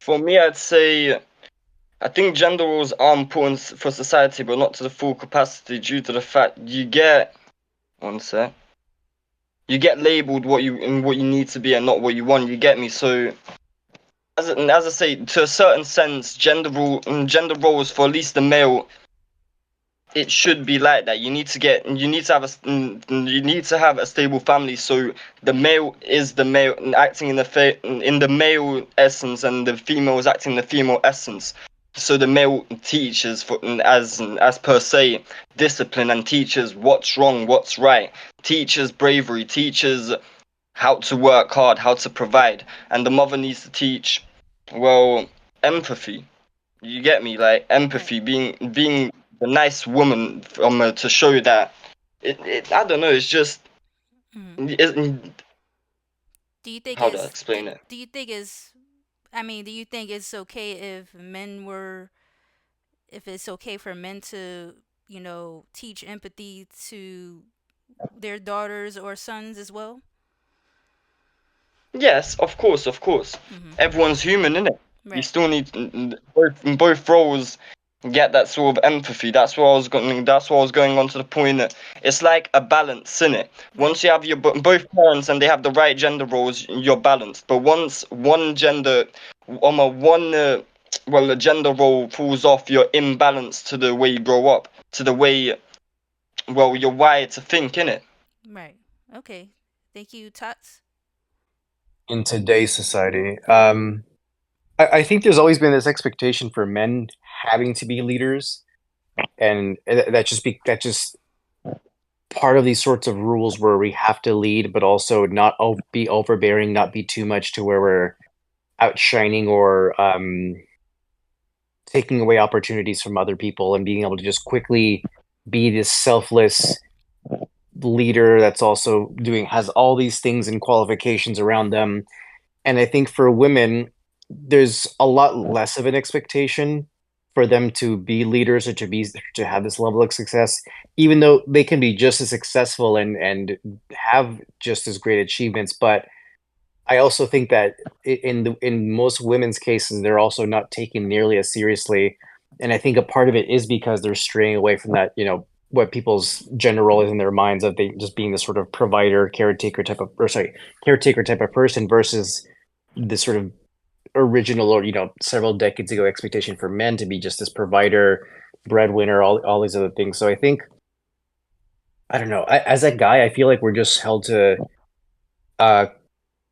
For me, I'd say I think gender roles are important for society, but not to the full capacity due to the fact you get one sec. You get labeled what you need to be and not what you want. You get me? So as I say, to a certain sense, gender roles for at least the male, it should be like that. You need to have a stable family. So the male is the male acting in the male essence, and the female is acting in the female essence. So the male teaches as per se discipline and teaches what's wrong, what's right, teaches bravery, teaches how to work hard, how to provide, and the mother needs to teach, well, empathy. You get me? Like Right. empathy, being the nice woman to show that I don't know. It's just Mm. it, Do you think how do I it's do, explain it? do you think it's I mean, do you think it's okay if it's okay for men to, teach empathy to their daughters or sons as well? Yes, of course, of course. Mhm. Everyone's human, innit? You Right. still need both roles get that sort of empathy. That's what I was going on to the point that it's like a balance, innit? Right. Once you have both parents and they have the right gender roles, you're balanced. But once one gender, one well, the gender role falls off, you're imbalanced to the way you grow up, to the way you're wired to think, innit? Right. Okay. Thank you, Tots. In today's society. I think there's always been this expectation for men having to be leaders, and that just part of these sorts of rules where we have to lead, but also not be overbearing, not be too much to where we're outshining or taking away opportunities from other people, and being able to just quickly be this selfless leader that's also doing has all these things and qualifications around them. And I think for women, there's a lot less of an expectation for them to be leaders or to have this level of success, even though they can be just as successful and have just as great achievements. But I also think that in most women's cases, they're also not taken nearly as seriously. And I think a part of it is because they're straying away from that, what people's gender role is in their minds of they just being this sort of provider, caretaker type of person versus this sort of original or several decades ago expectation for men to be just this provider, breadwinner, all these other things. So I think I don't know. As a guy, I feel like we're just held to uh,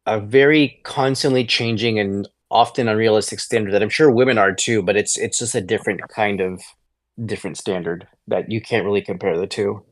a very constantly changing and often unrealistic standard that I'm sure women are too, but it's just a different kind of different standard that you can't really compare the two.